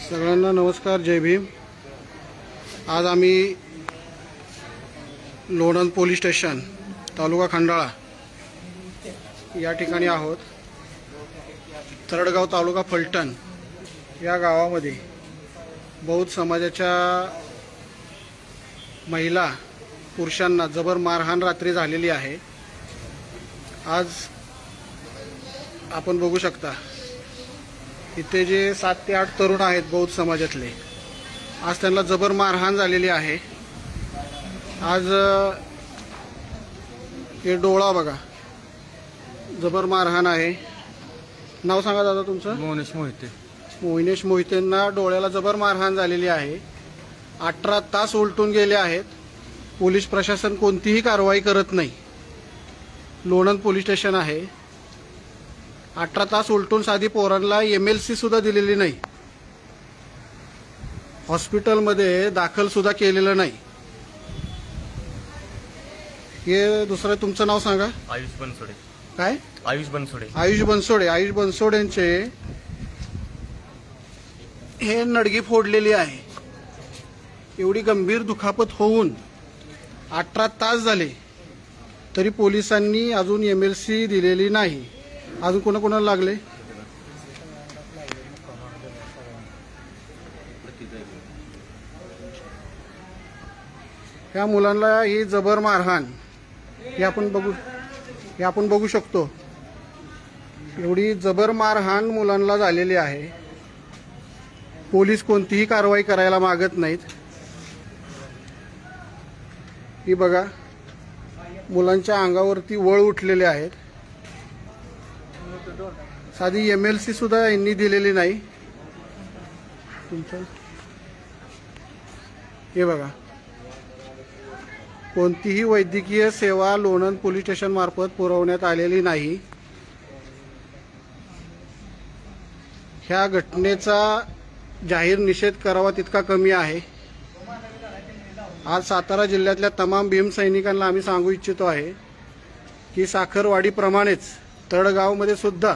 सगळ्यांना नमस्कार, जय भीम। आज आम्ही लोणंद पोलीस स्टेशन तालुका खंडाळा या ठिकाणी आहोत। तरडगाव तालुका फलटण या गावामध्ये बौद्ध समाजाच्या महिला पुरुषांना जबर मारहाण रात्री झालेली आहे। आज आपण बघू शकता इथे जे 7 ते 8 तरुण आहेत बौद्ध समाजातले, आज त्यांना जबर मारहाण झालेली आहे। आज हे डोळा बघा, जबर मारहाण आहे। नाव सांगा दादा तुमचं? मोहनेश मोहिते। मोहिनेश मोहितेंना डोळ्याला जबर मारहाण झालेली आहे। 18 तास उलटून गेले आहेत, पोलीस प्रशासन कोणतीही कारवाई करत नाही। लोणंद पोलीस स्टेशन आहे, 18 तास उलटून साधी पोरांना MLC सुद्धा दिलेली नाही, हॉस्पिटलमध्ये दाखल सुद्धा केलेलं नाही। हे दुसरं तुमचं नाव सांगा? आयुष बनसोडे। काय? आयुष बनसोडे। आयुष बनसोडे। आयुष बनसोडेंचे हे नडगी फोडलेली आहे। एवढी गंभीर दुखापत होऊन 18 तास झाले तरी पोलिसांनी अजून MLC दिलेली नाही। अजून कोणाकोणाला लागले? ह्या मुलांना ही जबर मारहाण हे आपण बघू शकतो। एवढी जबर मारहाण मुलांना झालेली आहे। पोलीस कोणतीही कारवाई करायला मागत नाहीत। ही बघा, मुलांच्या अंगावरती वळ उठलेले आहेत। साधी MLC सुद्धा यांनी दिलेली नाही। तुमचं हे बघा, कोणतीही वैद्यकीय सेवा लोणंद पोलीस स्टेशन मार्फत पुरवण्यात आलेली नाही। ह्या घटनेचा जाहीर निषेध करावा तितका कमी आहे। आज सातारा जिल्ह्यातल्या तमाम भीम सैनिकांना आम्ही सांगू इच्छितो आहे की साखरवाडीप्रमाणेच तळगावमध्ये सुद्धा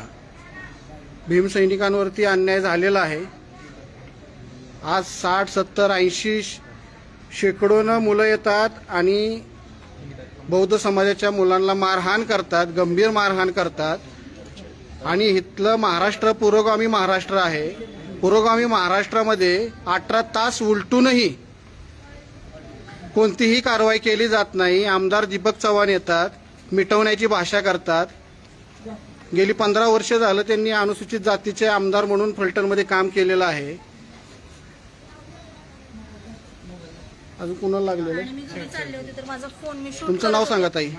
भीम सैनिकांवरती अन्याय झालेला आहे। आज 60, 70, 80 शेकडोनं मुलं येतात आणि बौद्ध समाजाच्या मुलांना मारहाण करतात, गंभीर मारहाण करतात। आणि इथलं महाराष्ट्र पुरोगामी महाराष्ट्र आहे। पुरोगामी महाराष्ट्रामध्ये 18 तास उलटूनही कोणतीही कारवाई केली जात नाही। आमदार दीपक चव्हाण येतात, मिटवण्याची भाषा करतात। गेली 15 वर्ष झालं त्यांनी अनुसूचित जातीचे आमदार म्हणून फलटणमध्ये काम केलेलं आहे। अजून कुणाला लागलेलं? मी घरी चालले होते तर माझा फोन मी शूट तुमचं नाव सांगा ताई?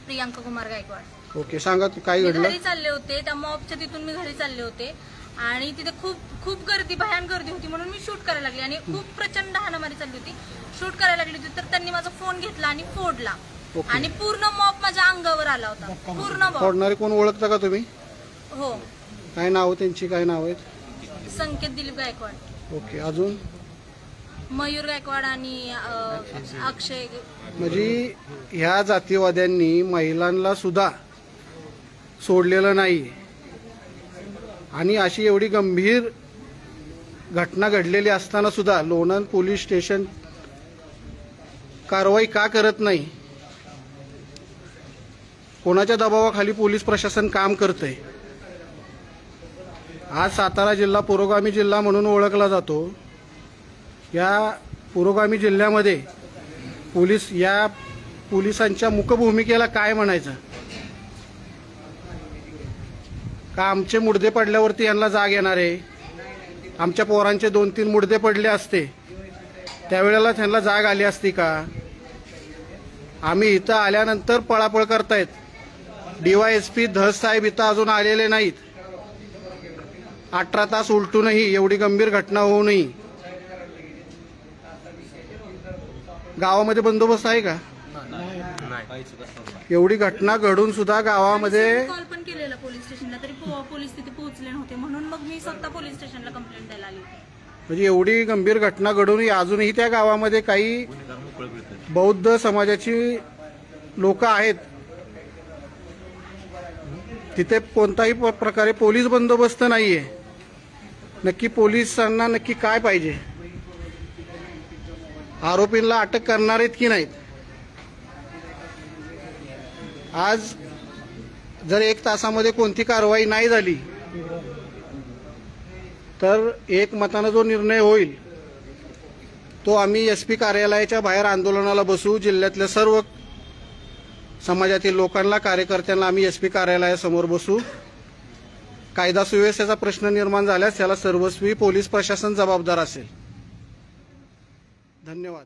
प्रियांका कुमार गायकवाड। ओके, सांगा काय घडलं? घरी चालले होते, त्या मॉबच्या तिथून मी घरी चालले होते आणि तिथे खूप गर्दी, भयान गर्दी होती म्हणून मी शूट करायला लागले आणि खूप प्रचंड हाणामारी चालली होती। शूट करायला लागली होती तर त्यांनी माझा फोन घेतला आणि फोडला आणि पूर्ण मॉब माझ्या अंगावर आला होता। पूर्ण मॉब। फोडणारे कोण ओळखता का तुम्ही? हो। काय नाव त्यांची? काय नाव आहेत? संकेत दिलीप गायकवाड। ओके, अजून? मयूर गायकवाड आणि अक्षय। म्हणजे ह्या जातीवाद्यांनी महिलांना सुद्धा सोडलेलं नाही। आणि अशी एवढी गंभीर घटना घडलेली असताना सुद्धा लोणंद पोलीस स्टेशन कारवाई का करत नाही? कोणाच्या दबावाखाली पोलीस प्रशासन काम करतंय? आज सातारा जिल्हा पुरोगामी जिल्हा म्हणून ओळखला जातो। या पुरोगामी जिल्ह्यामध्ये पोलिसांच्या मुकभूमिकेला काय म्हणायचं? का आमचे मुडदे पडल्यावरती यांना जाग येणार आहे? आमच्या पोरांचे 2-3 मुडदे पडले असते त्यावेळेला त्यांना जाग आली असती का? आम्ही इथं आल्यानंतर पळापळ करतायत। DYSP धस साहेब इथं अजून आलेले नाहीत। 18 तास उलटूनही एवढी गंभीर घटना होऊनही गावामध्ये बंदोबस्त आहे का? एवढी घटना घडून सुद्धा गावामध्ये कॉल पण केलेला पोलीस स्टेशनला तरी पोलीस तिथे पोहोचले नव्हते म्हणून मग मी स्वतः पोलीस स्टेशनला कंप्लेंट द्यायला आली। म्हणजे एवढी गंभीर घटना घडूनही अजूनही त्या गावामध्ये काही बौद्ध समाजाची लोक आहेत, तिथे कोणताही प्रकारे पोलीस बंदोबस्त नाहीये। नक्की पोलिसांना नक्की काय पाहिजे, आरोपींना अटक करणार आहेत की नाहीत. आज जर 1 तासामध्ये कोणती कारवाई नाही झाली तर एकमतानं जो निर्णय होईल तो आम्ही SP कार्यालयाच्या बाहेर आंदोलनाला बसू. जिल्ह्यातल्या सर्व समाजातील लोकांना, कार्यकर्त्यांना आम्ही SP कार्यालयासमोर बसू. कायदा सुव्यवस्थेचा प्रश्न निर्माण झाल्यास त्याला सर्वस्वी पोलीस प्रशासन जबाबदार असेल. धन्यवाद.